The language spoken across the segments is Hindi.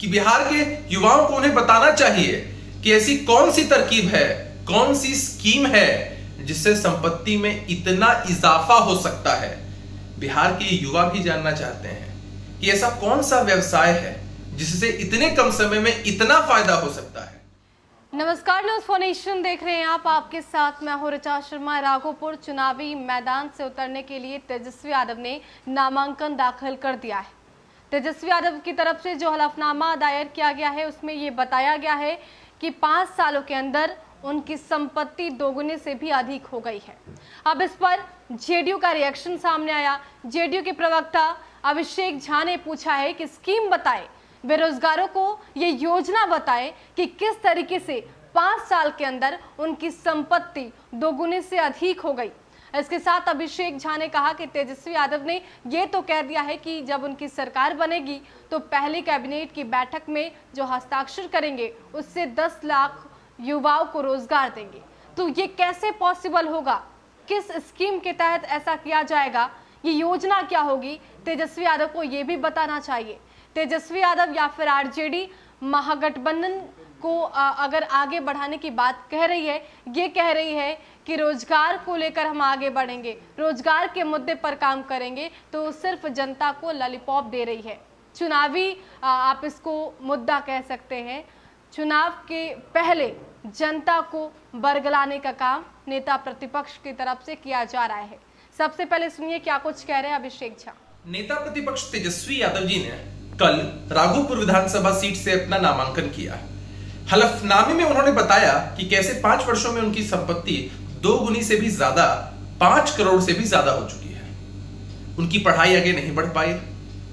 कि बिहार के युवाओं को उन्हें बताना चाहिए कि ऐसी कौन सी तरकीब है, कौन सी स्कीम है जिससे संपत्ति में इतना इजाफा हो सकता है। बिहार के युवा भी जानना चाहते हैं कि ऐसा कौन सा व्यवसाय है जिससे इतने कम समय में इतना फायदा हो सकता है। नमस्कार, न्यूज़ फॉर नेशन देख रहे हैं आप। आपके साथ मैं हूं ऋचा शर्मा। राघोपुर चुनावी मैदान से उतरने के लिए तेजस्वी यादव ने नामांकन दाखिल कर दिया है। तेजस्वी यादव की तरफ से जो हलफनामा दायर किया गया है उसमें ये बताया गया है कि 5 सालों के अंदर उनकी संपत्ति दोगुने से भी अधिक हो गई है। अब इस पर जेडीयू का रिएक्शन सामने आया। जेडीयू के प्रवक्ता अभिषेक झा ने पूछा है कि स्कीम बताए, बेरोजगारों को ये योजना बताए कि किस तरीके से 5 साल के अंदर उनकी संपत्ति दोगुने से अधिक हो गई। इसके साथ अभिषेक झा ने कहा कि तेजस्वी यादव ने ये तो कह दिया है कि जब उनकी सरकार बनेगी तो पहली कैबिनेट की बैठक में जो हस्ताक्षर करेंगे उससे 10 लाख युवाओं को रोजगार देंगे। तो ये कैसे पॉसिबल होगा, किस स्कीम के तहत ऐसा किया जाएगा, ये योजना क्या होगी, तेजस्वी यादव को ये भी बताना चाहिए। तेजस्वी यादव या फिर आरजेडी महागठबंधन को अगर आगे बढ़ाने की बात कह रही है, ये कह रही है कि रोजगार को लेकर हम आगे बढ़ेंगे, रोजगार के मुद्दे पर काम करेंगे, तो सिर्फ जनता को लॉलीपॉप दे रही है। चुनावी आप इसको मुद्दा कह सकते हैं। चुनाव के पहले जनता को बरगलाने का काम नेता प्रतिपक्ष की तरफ से किया जा रहा है। सबसे पहले सुनिए क्या कुछ कह रहे हैं अभिषेक झा। नेता प्रतिपक्ष तेजस्वी यादव जी ने कल राघोपुर विधानसभा सीट से अपना नामांकन किया। हलफनामे में उन्होंने बताया कि कैसे 5 वर्षों में उनकी संपत्ति 2 गुनी से भी ज्यादा, 5 करोड़ से भी ज्यादा हो चुकी है। उनकी पढ़ाई आगे नहीं बढ़ पाई।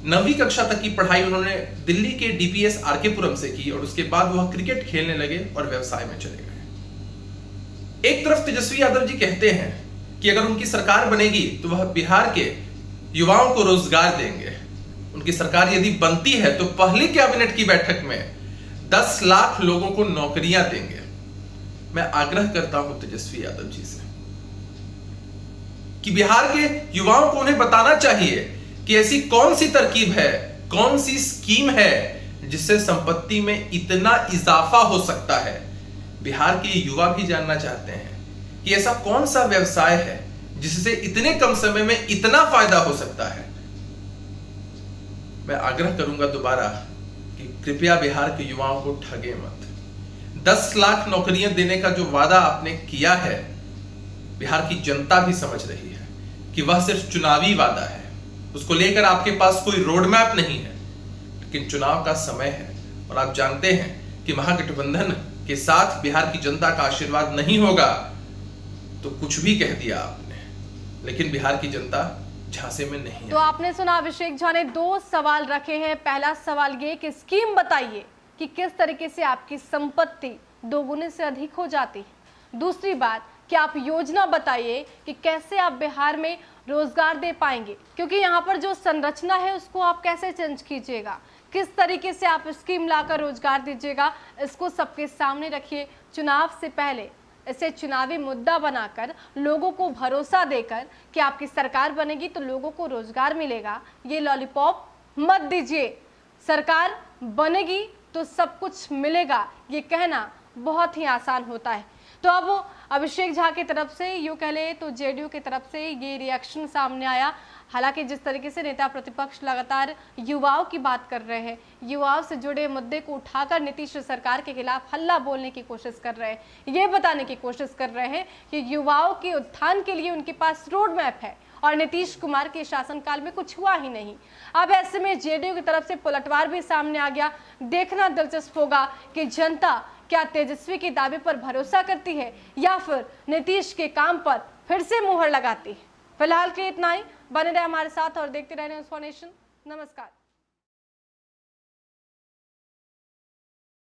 9वीं कक्षा तक की पढ़ाई उन्होंने दिल्ली के डीपीएस आरकेपुरम से की और उसके बाद वह क्रिकेट खेलने लगे और व्यवसाय में चले गए। एक तरफ तेजस्वी यादव जी कहते हैं कि अगर उनकी सरकार बनेगी तो वह बिहार के युवाओं को रोजगार देंगे। उनकी सरकार यदि बनती है तो पहली कैबिनेट की बैठक में 10 लाख लोगों को नौकरियां देंगे। मैं आग्रह करता हूं तेजस्वी यादव जी से कि बिहार के युवाओं को उन्हें बताना चाहिए कि ऐसी कौन सी तरकीब है, कौन सी स्कीम है जिससे संपत्ति में इतना इजाफा हो सकता है। बिहार के युवा भी जानना चाहते हैं कि ऐसा कौन सा व्यवसाय है जिससे इतने कम समय में इतना फायदा हो सकता है। मैं आग्रह करूंगा दोबारा कि कृपया बिहार के युवाओं को ठगे मत। 10 लाख नौकरियां देने का जो वादा आपने किया है, बिहार की जनता भी समझ रही है कि वह सिर्फ चुनावी वादा है। उसको लेकर आपके पास कोई रोड मैप नहीं है, लेकिन चुनाव का समय है और आप जानते हैं कि महागठबंधन के साथ बिहार की जनता का आशीर्वाद नहीं होगा। तो कुछ भी कह दिया आपने, लेकिन बिहार की जनता झांसे में नहीं है। तो आपने सुना अभिषेक झा ने 2 सवाल रखे हैं। पहला सवाल ये कि स्कीम बताइए कि किस तरीके से आपकी संपत्ति 2 गुने से अधिक हो जाती है। दूसरी बात कि आप योजना बताइए कि कैसे आप बिहार में रोजगार दे पाएंगे, क्योंकि यहाँ पर जो संरचना है उसको आप कैसे चेंज कीजिएगा, किस तरीके से आप स्कीम लाकर रोजगार दीजिएगा, इसको सबके सामने रखिए। चुनाव से पहले इसे चुनावी मुद्दा बनाकर लोगों को भरोसा देकर कि आपकी सरकार बनेगी तो लोगों को रोजगार मिलेगा, ये लॉलीपॉप मत दीजिए। सरकार बनेगी तो सब कुछ मिलेगा, ये कहना बहुत ही आसान होता है। तो अब अभिषेक झा की तरफ से यूँ कह ले तो जेडीयू की तरफ से ये रिएक्शन सामने आया। हालांकि जिस तरीके से नेता प्रतिपक्ष लगातार युवाओं की बात कर रहे हैं, युवाओं से जुड़े मुद्दे को उठाकर नीतीश सरकार के खिलाफ हल्ला बोलने की कोशिश कर रहे हैं, ये बताने की कोशिश कर रहे हैं कि युवाओं के उत्थान के लिए उनके पास रोड मैप है और नीतीश कुमार के शासनकाल में कुछ हुआ ही नहीं। अब ऐसे में जेडीयू की तरफ से पलटवार भी सामने आ गया। देखना दिलचस्प होगा कि जनता क्या तेजस्वी के दावे पर भरोसा करती है या फिर नीतीश के काम पर फिर से मुहर लगाती है। फिलहाल के इतना ही। बने रहे हमारे साथ और देखते रहे न्यूज़ फॉर नेशन। नमस्कार।